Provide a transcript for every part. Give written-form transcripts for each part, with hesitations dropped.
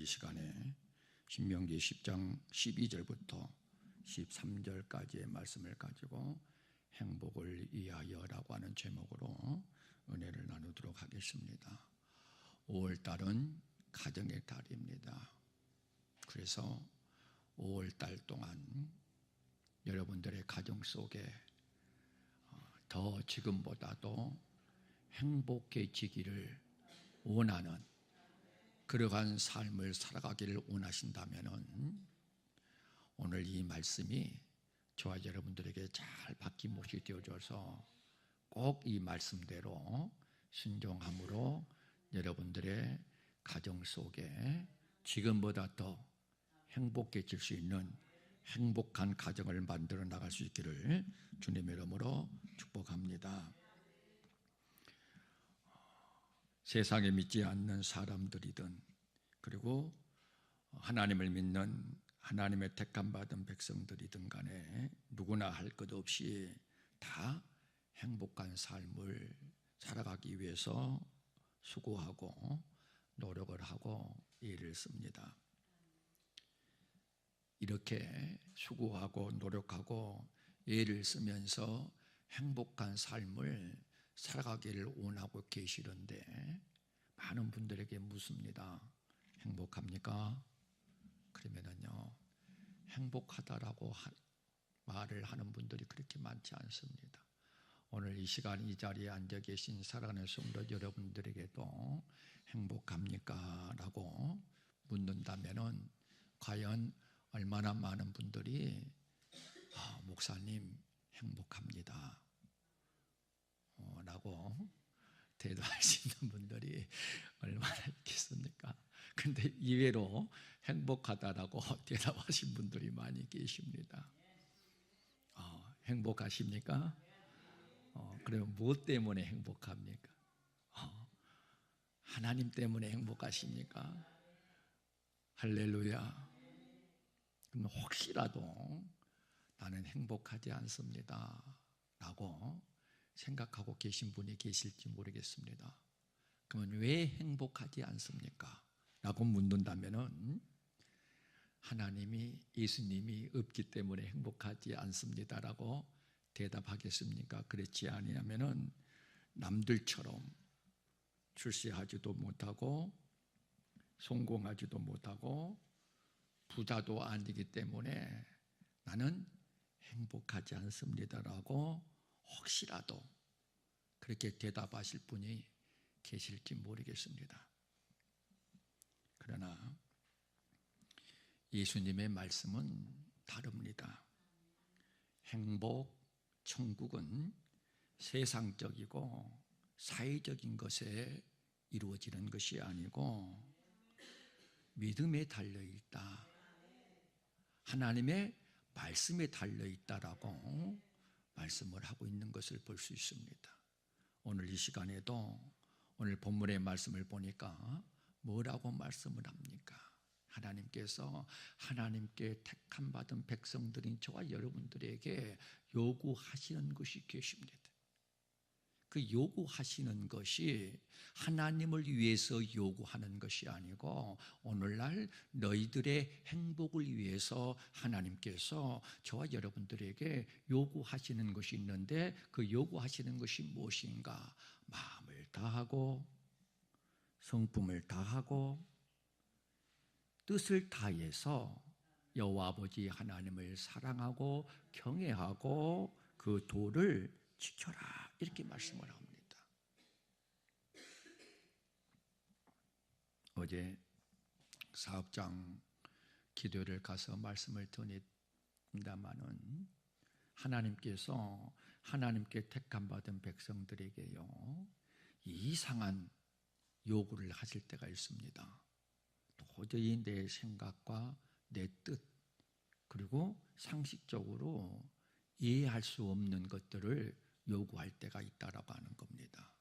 시간에 신명기 10장 12절부터 13절까지의 말씀을 가지고 행복을 위하여라고 하는 제목으로 은혜를 나누도록 하겠습니다. 5월달은 가정의 달입니다. 그래서 5월달 동안 여러분들의 가정 속에 더 지금보다도 행복해지기를 원하는 그러한 삶을 살아가기를 원하신다면 오늘 이 말씀이 저와 여러분들에게 잘 박힌못이 되어줘서 꼭 이 말씀대로 순종함으로 여러분들의 가정 속에 지금보다 더 행복해질 수 있는 행복한 가정을 만들어 나갈 수 있기를 주님의 이름으로 축복합니다. 세상에 믿지 않는 사람들이든 그리고 하나님을 믿는 하나님의 택함받은 백성들이든 간에 누구나 할 것 없이 다 행복한 삶을 살아가기 위해서 수고하고 노력을 하고 애를 씁니다. 이렇게 수고하고 노력하고 애를 쓰면서 행복한 삶을 살아가기를 원하고 계시는데 많은 분들에게 묻습니다. 행복합니까? 그러면은요, 행복하다라고 말을 하는 분들이 그렇게 많지 않습니다. 오늘 이 시간 이 자리에 앉아 계신 사랑하는 성도 여러분들에게도 행복합니까? 라고 묻는다면은 과연 얼마나 많은 분들이 목사님 행복합니다 라고 대답할 수 있는 분들이 얼마나 있겠습니까? 근데 이외로 행복하다라고 대답하신 분들이 많이 계십니다. 행복하십니까? 그러면 무엇 때문에 행복합니까? 하나님 때문에 행복하십니까? 할렐루야. 그럼 혹시라도 나는 행복하지 않습니다 라고 생각하고 계신 분이 계실지 모르겠습니다. 그러면 왜 행복하지 않습니까? 라고 묻는다면은 하나님이, 예수님이 없기 때문에 행복하지 않습니다 라고 대답하겠습니까? 그렇지 아니하면은 남들처럼 출세하지도 못하고 성공하지도 못하고 부자도 아니기 때문에 나는 행복하지 않습니다 라고 혹시라도 그렇게 대답하실 분이 계실지 모르겠습니다. 그러나 예수님의 말씀은 다릅니다. 행복, 천국은 세상적이고 사회적인 것에 이루어지는 것이 아니고 믿음에 달려있다, 하나님의 말씀에 달려있다라고 말씀을 하고 있는 것을 볼 수 있습니다. 오늘 이 시간에도 오늘 본문의 말씀을 보니까 뭐라고 말씀을 합니까? 하나님께서 하나님께 택함받은 백성들인 저와 여러분들에게 요구하시는 것이 계십니다. 그 요구하시는 것이 하나님을 위해서 요구하는 것이 아니고 오늘날 너희들의 행복을 위해서 하나님께서 저와 여러분들에게 요구하시는 것이 있는데 그 요구하시는 것이 무엇인가? 마음을 다하고 성품을 다하고 뜻을 다해서 여호와 아버지 하나님을 사랑하고 경외하고 그 도를 지켜라, 이렇게 말씀을 합니다. 어제 사업장 기도를 가서 말씀을 드렸습니다마는 하나님께서 하나님께 택함받은 백성들에게요, 이상한 요구를 하실 때가 있습니다. 도저히 내 생각과 내 뜻 그리고 상식적으로 이해할 수 없는 것들을 요구할 때가 있다라고 하는 겁니다.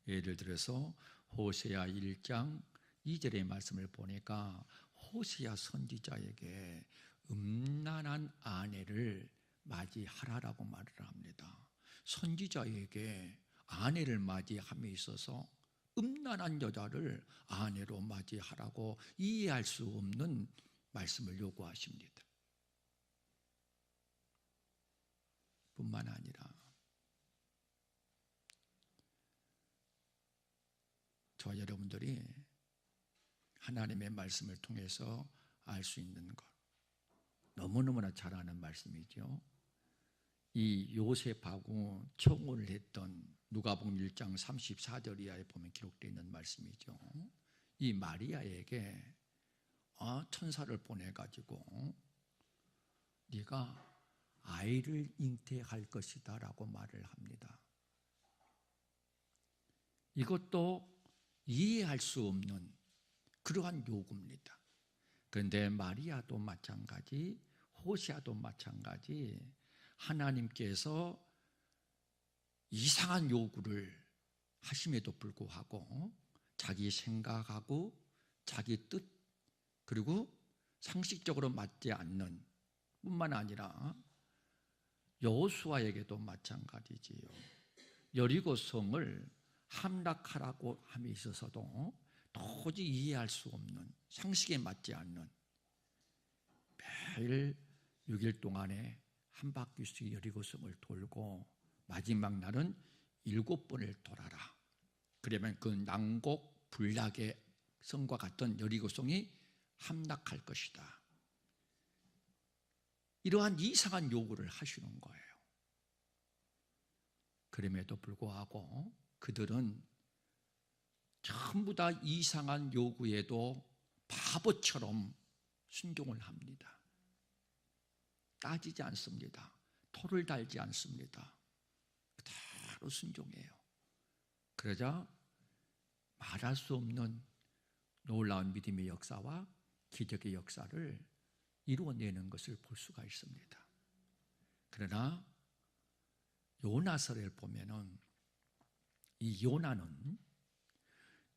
예를 들어서 호세아 1장 2절의 말씀을 보니까 호세아 선지자에게 음란한 아내를 맞이하라라고 말을 합니다. 선지자에게 아내를 맞이함에 있어서 음란한 여자를 아내로 맞이하라고 이해할 수 없는 말씀을 요구하십니다. 뿐만 아니라 저와 여러분들이 하나님의 말씀을 통해서 알 수 있는 것, 너무너무나 잘 아는 말씀이죠. 이 요셉하고 청혼을 했던 누가복음 1장 34절 이하에 보면 기록되어 있는 말씀이죠. 이 마리아에게 천사를 보내가지고 네가 아이를 잉태할 것이다 라고 말을 합니다. 이것도 이해할 수 없는 그러한 요구입니다. 그런데 마리아도 마찬가지, 호시아도 마찬가지, 하나님께서 이상한 요구를 하심에도 불구하고 자기 생각하고 자기 뜻, 그리고 상식적으로 맞지 않는 뿐만 아니라 여호수아에게도 마찬가지지요. 여리고 성을 함락하라고 함에 있어서도 도저히 이해할 수 없는, 상식에 맞지 않는, 매일 6일 동안에 한 바퀴씩 여리고성을 돌고 마지막 날은 7번을 돌아라. 그러면 그 난곡 불락의 성과 같은 여리고성이 함락할 것이다. 이러한 이상한 요구를 하시는 거예요. 그럼에도 불구하고 그들은 전부 다 이상한 요구에도 바보처럼 순종을 합니다. 따지지 않습니다. 토를 달지 않습니다. 그대로 순종해요. 그러자 말할 수 없는 놀라운 믿음의 역사와 기적의 역사를 이루어내는 것을 볼 수가 있습니다. 그러나 요나서를 보면은 이 요나는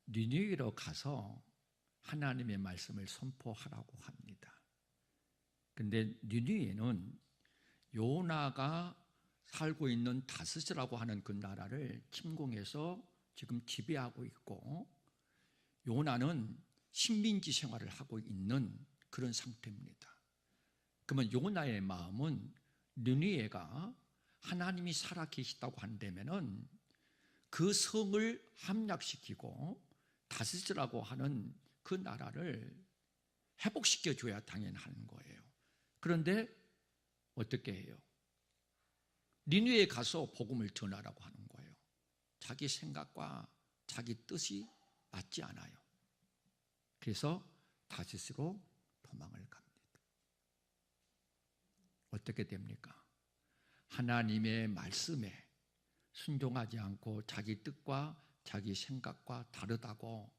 니느웨로 가서 하나님의 말씀을 선포하라고 합니다. 그런데 니느웨는 요나가 살고 있는 다스스라고 하는 그 나라를 침공해서 지금 지배하고 있고, 요나는 식민지 생활을 하고 있는 그런 상태입니다. 그러면 요나의 마음은 니느웨가 하나님이 살아계시다고 한다면은 그 성을 함락시키고 다스스라고 하는 그 나라를 회복시켜줘야 당연한 거예요. 그런데 어떻게 해요? 니느웨에 가서 복음을 전하라고 하는 거예요. 자기 생각과 자기 뜻이 맞지 않아요. 그래서 다시스로 도망을 갑니다. 어떻게 됩니까? 하나님의 말씀에 순종하지 않고 자기 뜻과 자기 생각과 다르다고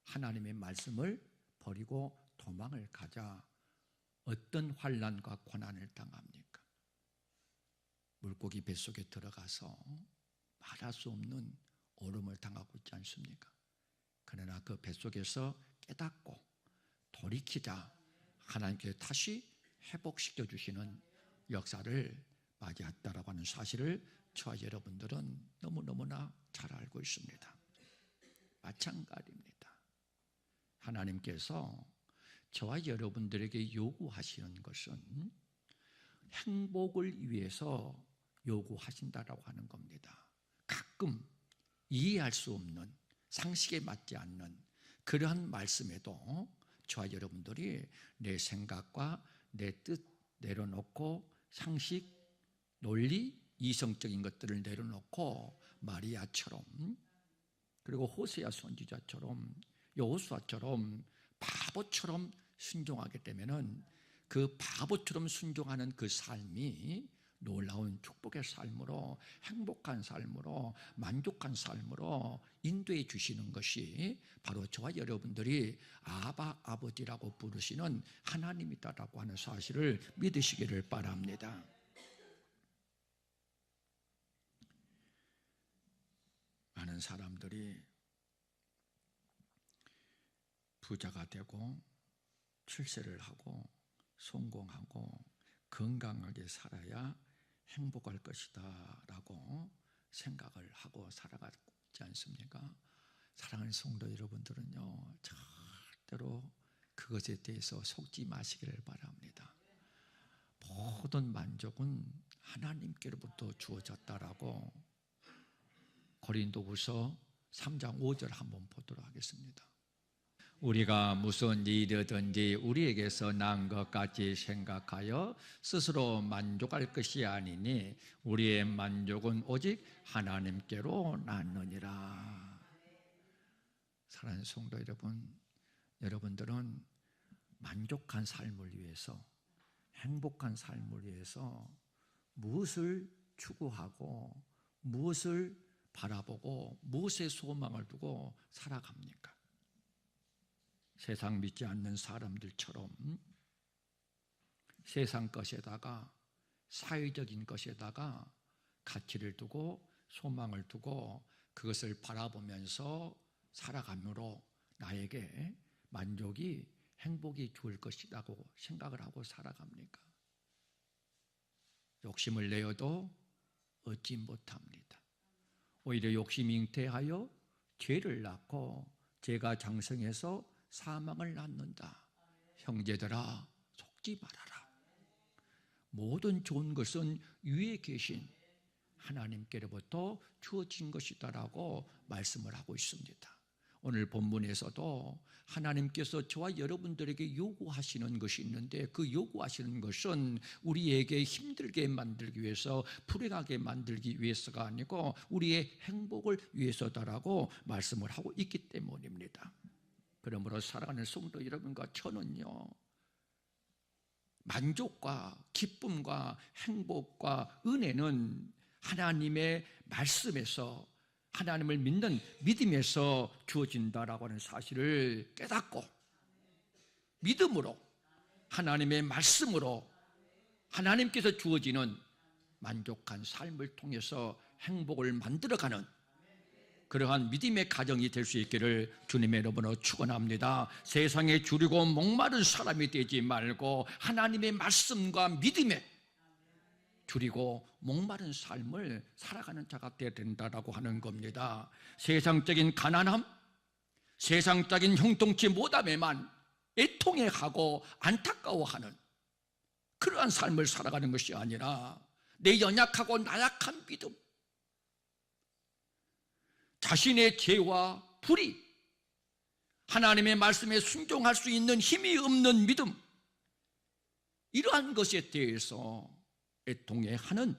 하나님의 말씀을 버리고 도망을 가자 어떤 환난과 고난을 당합니까? 물고기 뱃속에 들어가서 말할 수 없는 얼음을 당하고 있지 않습니까? 그러나 그 뱃속에서 깨닫고 돌이키자 하나님께서 다시 회복시켜 주시는 역사를 맞이했다라고 하는 사실을 저와 여러분들은 너무너무나 잘 알고 있습니다. 마찬가지입니다. 하나님께서 저와 여러분들에게 요구하시는 것은 행복을 위해서 요구하신다라고 하는 겁니다. 가끔 이해할 수 없는, 상식에 맞지 않는 그러한 말씀에도 저와 여러분들이 내 생각과 내 뜻 내려놓고 상식, 논리, 이성적인 것들을 내려놓고 마리아처럼, 그리고 호세아 선지자처럼, 여호수아처럼 바보처럼 순종하게 되면은 그 바보처럼 순종하는 그 삶이 놀라운 축복의 삶으로, 행복한 삶으로, 만족한 삶으로 인도해 주시는 것이 바로 저와 여러분들이 아바, 아버지라고 부르시는 하나님이다라고 하는 사실을 믿으시기를 바랍니다. 많은 사람들이 부자가 되고 출세를 하고 성공하고 건강하게 살아야 행복할 것이다 라고 생각을 하고 살아가지 않습니까? 사랑하는 성도 여러분들은요, 절대로 그것에 대해서 속지 마시기를 바랍니다. 모든 만족은 하나님께로부터 주어졌다라고 고린도후서 3장 5절 한번 보도록 하겠습니다. 우리가 무슨 일이든지 우리에게서 난 것 같이 생각하여 스스로 만족할 것이 아니니 우리의 만족은 오직 하나님께로 났느니라. 사랑하는 성도 여러분, 여러분들은 만족한 삶을 위해서, 행복한 삶을 위해서 무엇을 추구하고 무엇을 바라보고 무엇에 소망을 두고 살아갑니까? 세상 믿지 않는 사람들처럼 세상 것에다가, 사회적인 것에다가 가치를 두고 소망을 두고 그것을 바라보면서 살아감으로 나에게 만족이, 행복이 좋을 것이라고 생각을 하고 살아갑니까? 욕심을 내어도 얻지 못합니다. 오히려 욕심이 잉태하여 죄를 낳고 죄가 장성해서 사망을 낳는다. 형제들아, 속지 말아라. 모든 좋은 것은 위에 계신 하나님께로부터 주어진 것이다라고 말씀을 하고 있습니다. 오늘 본문에서도 하나님께서 저와 여러분들에게 요구하시는 것이 있는데, 그 요구하시는 것은 우리에게 힘들게 만들기 위해서, 불행하게 만들기 위해서가 아니고 우리의 행복을 위해서다라고 말씀을 하고 있기 때문입니다. 그러므로 사랑하는 성도 여러분과 저는요, 만족과 기쁨과 행복과 은혜는 하나님의 말씀에서, 하나님을 믿는 믿음에서 주어진다라고 하는 사실을 깨닫고 믿음으로, 하나님의 말씀으로 하나님께서 주어지는 만족한 삶을 통해서 행복을 만들어가는 그러한 믿음의 가정이 될 수 있기를 주님의 이름으로 축원합니다. 세상에 주리고 목마른 사람이 되지 말고 하나님의 말씀과 믿음에 줄이고 목마른 삶을 살아가는 자가 되어야 된다라고 하는 겁니다. 세상적인 가난함, 세상적인 형통치 못함에만 애통해하고 안타까워하는 그러한 삶을 살아가는 것이 아니라 내 연약하고 나약한 믿음, 자신의 죄와 불의, 하나님의 말씀에 순종할 수 있는 힘이 없는 믿음, 이러한 것에 대해서 애통해하는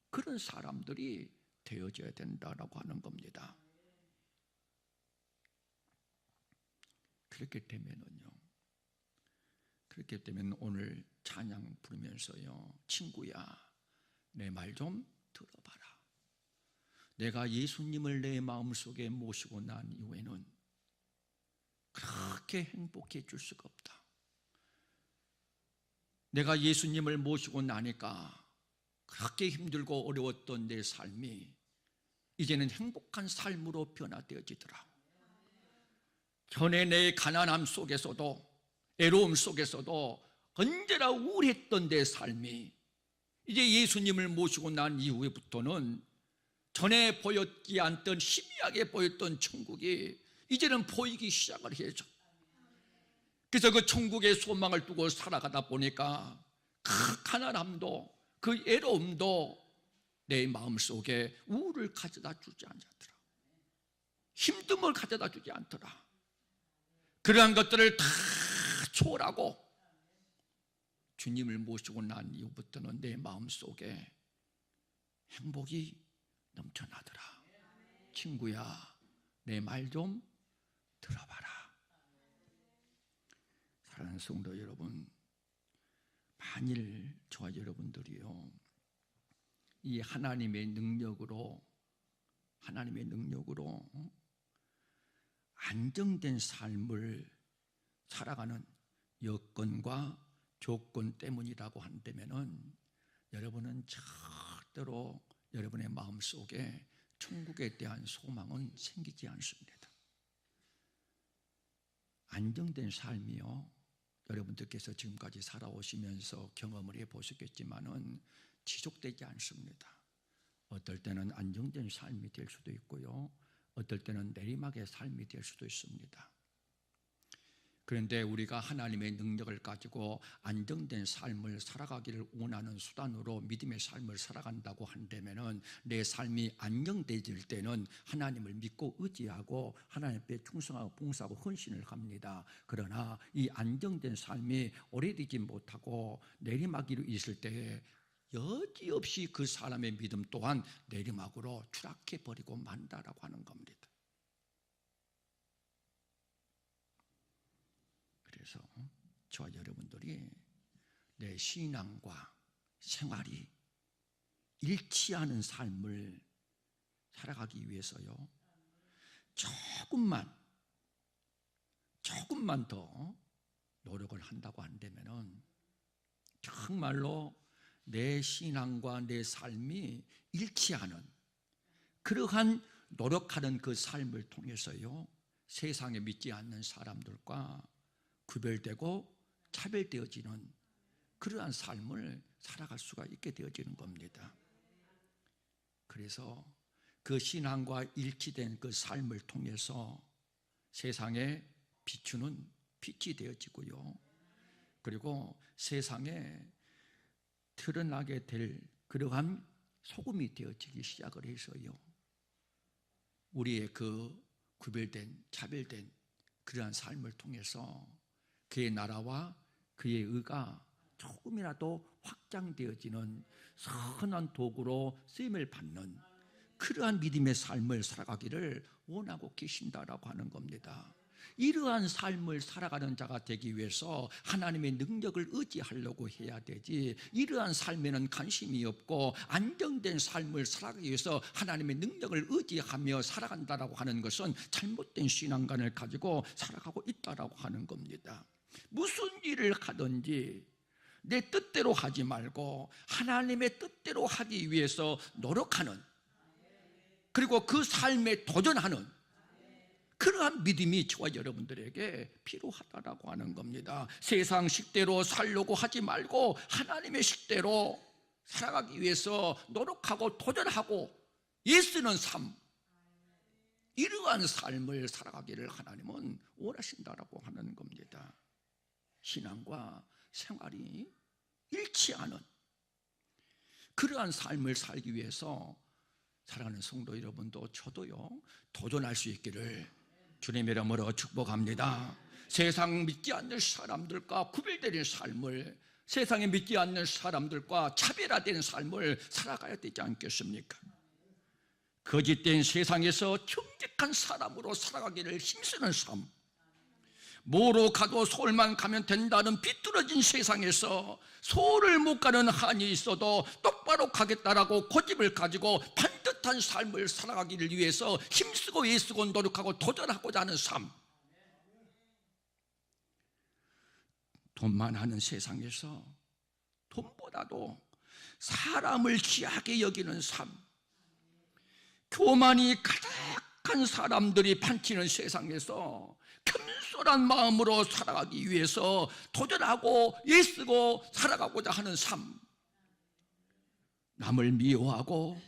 그런 사람들이 되어져야 된다라고 하는 겁니다. 그렇기 때문에 오늘 찬양 부르면서요, 친구야, 내 말 좀 들어봐라. 내가 예수님을 내 마음속에 모시고 난 이후에는 그렇게 행복해질 수가 없다. 내가 예수님을 모시고 나니까 그렇게 힘들고 어려웠던 내 삶이 이제는 행복한 삶으로 변화되어지더라. 전에 내 가난함 속에서도, 애로움 속에서도 언제나 우울했던 내 삶이 이제 예수님을 모시고 난 이후부터는 전에 보였지 않던, 희미하게 보였던 천국이 이제는 보이기 시작을 해줘. 그래서 그 천국의 소망을 두고 살아가다 보니까 그 가난함도, 그 애로움도 내 마음속에 우울을 가져다 주지 않더라. 힘듦을 가져다 주지 않더라. 그러한 것들을 다 초월하고 주님을 모시고 난 이후부터는 내 마음속에 행복이 넘쳐나더라. 친구야, 내 말 좀 들어봐라. 사랑하는 성도 여러분, 만일 저와 여러분들이요, 이 하나님의 능력으로 안정된 삶을 살아가는 여건과 조건 때문이라고 한다면은 여러분은 절대로 여러분의 마음속에 천국에 대한 소망은 생기지 않습니다. 안정된 삶이요, 여러분들께서 지금까지 살아오시면서 경험을 해보셨겠지만은 지속되지 않습니다. 어떨 때는 안정된 삶이 될 수도 있고요, 어떨 때는 내리막의 삶이 될 수도 있습니다. 그런데 우리가 하나님의 능력을 가지고 안정된 삶을 살아가기를 원하는 수단으로 믿음의 삶을 살아간다고 한다면 내 삶이 안정되질 때는 하나님을 믿고 의지하고 하나님 앞에 충성하고 봉사하고 헌신을 합니다. 그러나 이 안정된 삶이 오래되지 못하고 내리막으로 있을 때에 여지없이 그 사람의 믿음 또한 내리막으로 추락해버리고 만다라고 하는 겁니다. 그래서 저와 여러분들이 내 신앙과 생활이 일치하는 삶을 살아가기 위해서요, 조금만 더 노력을 한다고 한다면 정말로 내 신앙과 내 삶이 일치하는 그러한 노력하는 그 삶을 통해서요, 세상에 믿지 않는 사람들과 구별되고 차별되어지는 그러한 삶을 살아갈 수가 있게 되어지는 겁니다. 그래서 그 신앙과 일치된 그 삶을 통해서 세상에 비추는 빛이 되어지고요, 그리고 세상에 드러나게 될 그러한 소금이 되어지기 시작을 해서요, 우리의 그 구별된 차별된 그러한 삶을 통해서 그의 나라와 그의 의가 조금이라도 확장되어지는 선한 도구로 쓰임을 받는 그러한 믿음의 삶을 살아가기를 원하고 계신다라고 하는 겁니다. 이러한 삶을 살아가는 자가 되기 위해서 하나님의 능력을 의지하려고 해야 되지, 이러한 삶에는 관심이 없고 안정된 삶을 살아가기 위해서 하나님의 능력을 의지하며 살아간다라고 하는 것은 잘못된 신앙관을 가지고 살아가고 있다라고 하는 겁니다. 무슨 일을 하든지 내 뜻대로 하지 말고 하나님의 뜻대로 하기 위해서 노력하는, 그리고 그 삶에 도전하는 그러한 믿음이 저와 여러분들에게 필요하다라고 하는 겁니다. 세상 식대로 살려고 하지 말고 하나님의 식대로 살아가기 위해서 노력하고 도전하고 애쓰는 삶, 이러한 삶을 살아가기를 하나님은 원하신다라고 하는 겁니다. 신앙과 생활이 일치하는 그러한 삶을 살기 위해서 사랑하는 성도 여러분도 저도요, 도전할 수 있기를 주님의 이름으로 축복합니다. 세상 믿지 않는 사람들과 구별되는 삶을, 세상에 믿지 않는 사람들과 차별화된 삶을 살아가야 되지 않겠습니까? 거짓된 세상에서 정직한 사람으로 살아가기를 힘쓰는 삶, 뭐로 가도 서울만 가면 된다는 비뚤어진 세상에서 서울을 못 가는 한이 있어도 똑바로 가겠다라고 고집을 가지고 반듯한 삶을 살아가기를 위해서 힘쓰고 애쓰고 노력하고 도전하고자 하는 삶, 돈만 하는 세상에서 돈보다도 사람을 귀하게 여기는 삶, 교만이 가득한 사람들이 판치는 세상에서 겸손한 마음으로 살아가기 위해서 도전하고 애쓰고 살아가고자 하는 삶, 남을 미워하고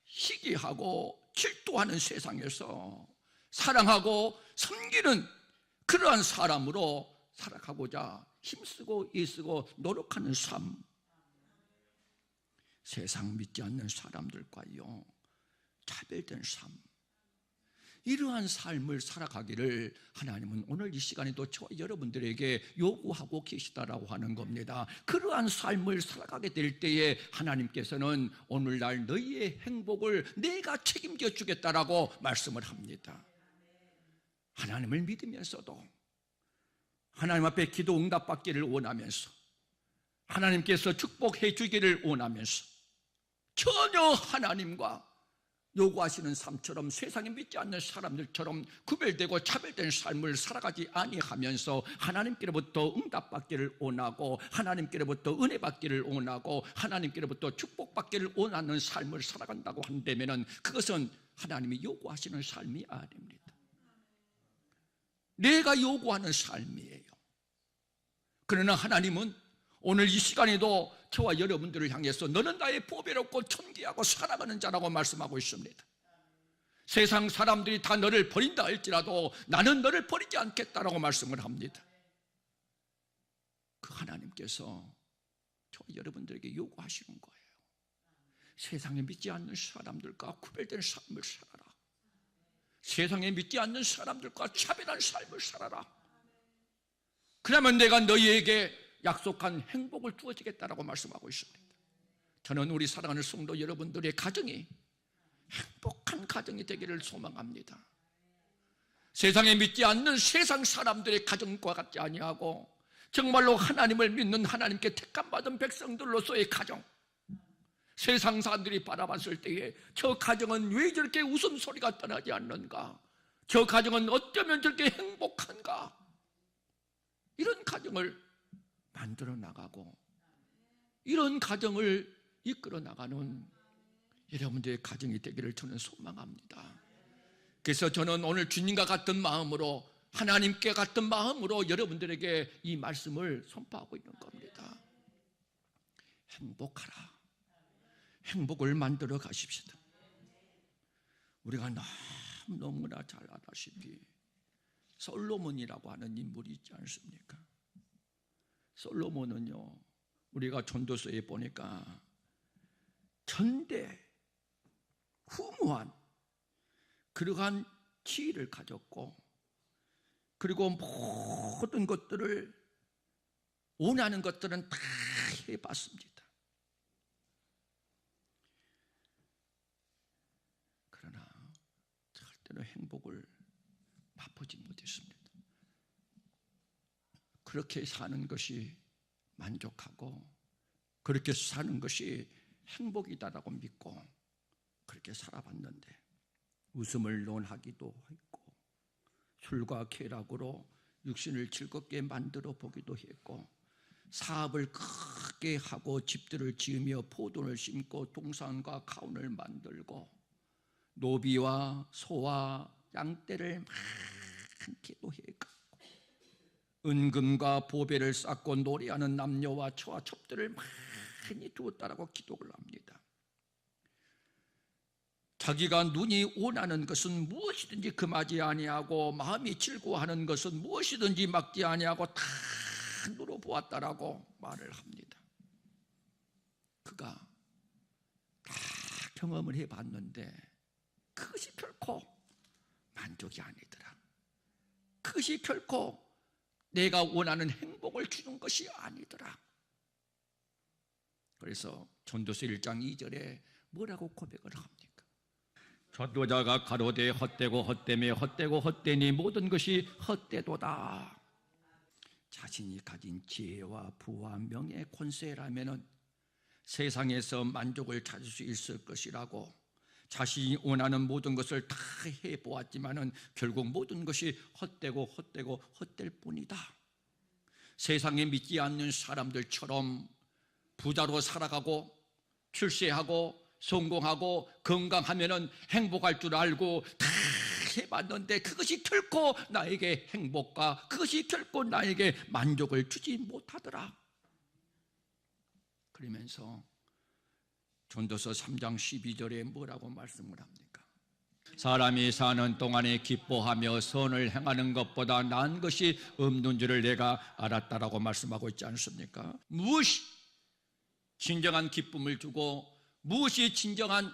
시기하고 질투하는 세상에서 사랑하고 섬기는 그러한 사람으로 살아가고자 힘쓰고 애쓰고 노력하는 삶, 세상 믿지 않는 사람들과요 차별된 삶, 이러한 삶을 살아가기를 하나님은 오늘 이 시간에도 저와 여러분들에게 요구하고 계시다라고 하는 겁니다. 그러한 삶을 살아가게 될 때에 하나님께서는 오늘날 너희의 행복을 내가 책임져 주겠다라고 말씀을 합니다. 하나님을 믿으면서도 하나님 앞에 기도 응답받기를 원하면서 하나님께서 축복해 주기를 원하면서 전혀 하나님과 요구하시는 삶처럼 세상에 믿지 않는 사람들처럼 구별되고 차별된 삶을 살아가지 아니하면서 하나님께로부터 응답받기를 원하고 하나님께로부터 은혜 받기를 원하고 하나님께로부터 축복받기를 원하는 삶을 살아간다고 한다면 그것은 하나님이 요구하시는 삶이 아닙니다. 내가 요구하는 삶이에요. 그러나 하나님은 오늘 이 시간에도 저와 여러분들을 향해서 너는 나의 보배롭고 존귀하고 사랑하는 자라고 말씀하고 있습니다. 세상 사람들이 다 너를 버린다 할지라도 나는 너를 버리지 않겠다라고 말씀을 합니다. 그 하나님께서 저 여러분들에게 요구하시는 거예요. 세상에 믿지 않는 사람들과 구별된 삶을 살아라. 세상에 믿지 않는 사람들과 차별한 삶을 살아라. 그러면 내가 너희에게 약속한 행복을 주어지겠다라고 말씀하고 있습니다. 저는 우리 사랑하는 성도 여러분들의 가정이 행복한 가정이 되기를 소망합니다. 세상에 믿지 않는 세상 사람들의 가정과 같지 아니하고 정말로 하나님을 믿는 하나님께 택함받은 백성들로서의 가정, 세상 사람들이 바라봤을 때에 저 가정은 왜 저렇게 웃음소리가 떠나지 않는가? 저 가정은 어쩌면 저렇게 행복한가? 이런 가정을 만들어 나가고 이런 가정을 이끌어 나가는 여러분들의 가정이 되기를 저는 소망합니다. 그래서 저는 오늘 주님과 같은 마음으로, 하나님께 같은 마음으로 여러분들에게 이 말씀을 선포하고 있는 겁니다. 행복하라. 행복을 만들어 가십시다. 우리가 너무나 잘 알다시피 솔로몬이라고 하는 인물이 있지 않습니까? 솔로몬은요, 우리가 전도서에 보니까 전대 후무한 그러한 지혜를 가졌고, 그리고 모든 것들을, 원하는 것들은 다 해봤습니다. 그러나 절대로 행복을 맛보지 못했습니다. 그렇게 사는 것이 만족하고 그렇게 사는 것이 행복이다라고 믿고 그렇게 살아봤는데, 웃음을 논하기도 했고 술과 쾌락으로 육신을 즐겁게 만들어 보기도 했고, 사업을 크게 하고 집들을 지으며 포도를 심고 동산과 가온을 만들고 노비와 소와 양떼를 많게도 해갔고, 은금과 보배를 쌓고 노래하는 남녀와 처와 첩들을 많이 두었다라고 기록을 합니다. 자기가 눈이 원하는 것은 무엇이든지 금하지 아니하고 마음이 즐거워하는 것은 무엇이든지 막지 아니하고 다 누려보았다라고 말을 합니다. 그가 다 경험을 해봤는데 그것이 결코 만족이 아니더라. 그것이 결코 내가 원하는 행복을 주는 것이 아니더라. 그래서 전도서 1장 2절에 뭐라고 고백을 합니까? 전도자가 가로되 헛되고 헛되며 헛되고 헛되니 모든 것이 헛되도다. 자신이 가진 지혜와 부와 명예, 권세라면은 세상에서 만족을 찾을 수 있을 것이라고, 자신이 원하는 모든 것을 다 해보았지만은 결국 모든 것이 헛되고 헛되고 헛될 뿐이다. 세상에 믿지 않는 사람들처럼 부자로 살아가고 출세하고 성공하고 건강하면은 행복할 줄 알고 다 해봤는데 그것이 결코 나에게 행복과 그것이 결코 나에게 만족을 주지 못하더라. 그러면서 전도서 3장 12절에 뭐라고 말씀을 합니까? 사람이 사는 동안에 기뻐하며 선을 행하는 것보다 나은 것이 없는 줄을 내가 알았다라고 말씀하고 있지 않습니까? 무엇이 진정한 기쁨을 주고 무엇이 진정한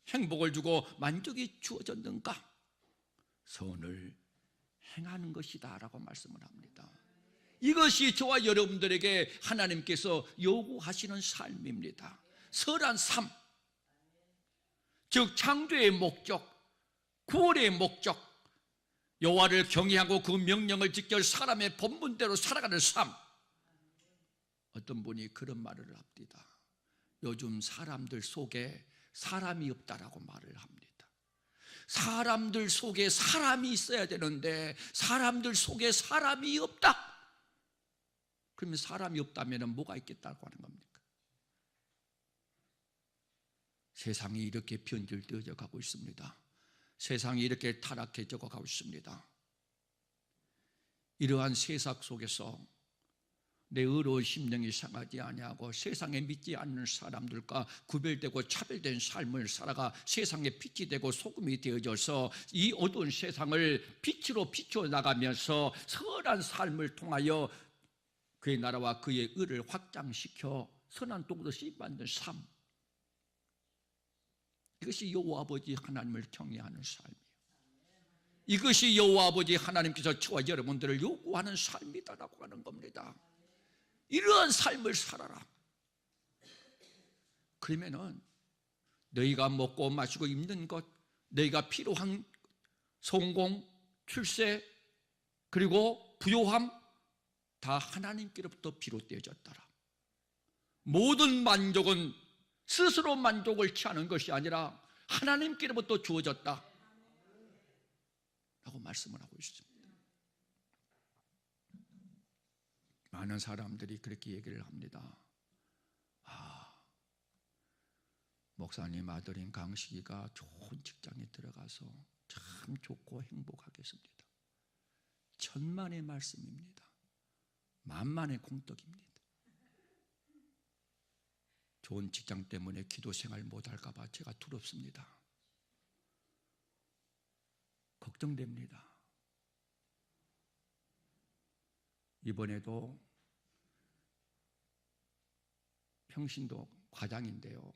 행복을 주고 만족이 주어졌는가? 선을 행하는 것이다 라고 말씀을 합니다. 이것이 저와 여러분들에게 하나님께서 요구하시는 삶입니다. 선한 삶, 즉 창조의 목적, 구원의 목적, 여호와를 경외하고 그 명령을 지켜 사람의 본분대로 살아가는 삶. 어떤 분이 그런 말을 합니다. 요즘 사람들 속에 사람이 없다라고 말을 합니다. 사람들 속에 사람이 있어야 되는데 사람들 속에 사람이 없다. 그러면 사람이 없다면 뭐가 있겠다고 하는 겁니까? 세상이 이렇게 변질되어져 가고 있습니다. 세상이 이렇게 타락해져 가고 있습니다. 이러한 세상 속에서 내 의로운 심령이 상하지 아니하고 세상에 믿지 않는 사람들과 구별되고 차별된 삶을 살아가 세상에 빛이 되고 소금이 되어져서 이 어두운 세상을 빛으로 비추어 나가면서 선한 삶을 통하여 그의 나라와 그의 의를 확장시켜 선한 동도시 만든 삶, 이것이 여호와 아버지 하나님을 경외하는 삶이에요. 이것이 여호와 아버지 하나님께서 저와 여러분들을 요구하는 삶이다라고 하는 겁니다. 이러한 삶을 살아라. 그러면은 너희가 먹고 마시고 입는 것, 너희가 필요한 성공, 출세, 그리고 부요함 다 하나님께로부터 비롯되어졌더라. 모든 만족은 스스로 만족을 취하는 것이 아니라 하나님께로부터 주어졌다 라고 말씀을 하고 있습니다. 많은 사람들이 그렇게 얘기를 합니다. 목사님 아들인 강식이가 좋은 직장에 들어가서 참 좋고 행복하겠습니다. 천만의 말씀입니다. 만만의 공덕입니다. 좋은 직장 때문에 기도 생활 못할까 봐 제가 두렵습니다. 걱정됩니다. 이번에도 평신도 과장인데요,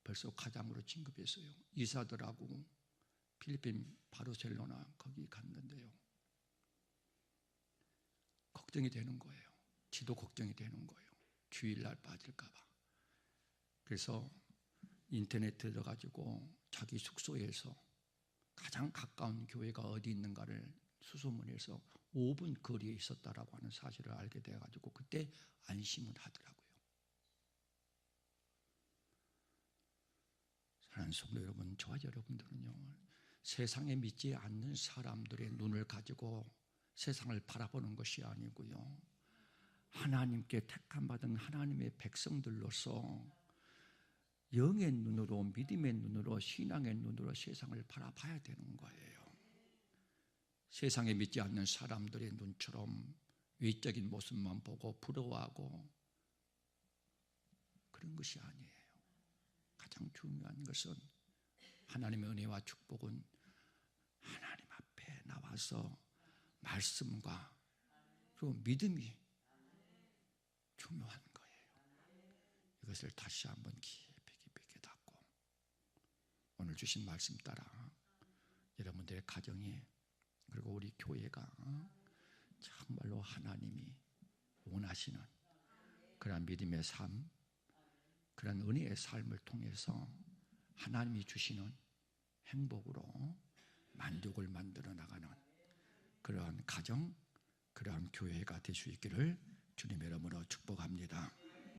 벌써 과장으로 진급했어요. 이사들하고 필리핀 바르셀로나 거기 갔는데요, 걱정이 되는 거예요. 지도 걱정이 되는 거예요. 주일날 빠질까 봐. 그래서 인터넷 들어가지고 자기 숙소에서 가장 가까운 교회가 어디 있는가를 수소문해서 5분 거리에 있었다라고 하는 사실을 알게 돼가지고 그때 안심을 하더라고요. 사랑하는 성도 여러분, 저와 여러분들은요, 세상에 믿지 않는 사람들의 눈을 가지고 세상을 바라보는 것이 아니고요, 하나님께 택함받은 하나님의 백성들로서 영의 눈으로, 믿음의 눈으로, 신앙의 눈으로 세상을 바라봐야 되는 거예요. 세상에 믿지 않는 사람들의 눈처럼 외적인 모습만 보고 부러워하고 그런 것이 아니에요. 가장 중요한 것은 하나님의 은혜와 축복은 하나님 앞에 나와서 말씀과 그리고 믿음이 중요한 거예요. 이것을 다시 한번 깊이 닫고 오늘 주신 말씀 따라 여러분들의 가정이 그리고 우리 교회가 정말로 하나님이 원하시는 그런 믿음의 삶, 그런 은혜의 삶을 통해서 하나님이 주시는 행복으로 만족을 만들어 나가는 그러한 가정, 그러한 교회가 될 수 있기를 주님의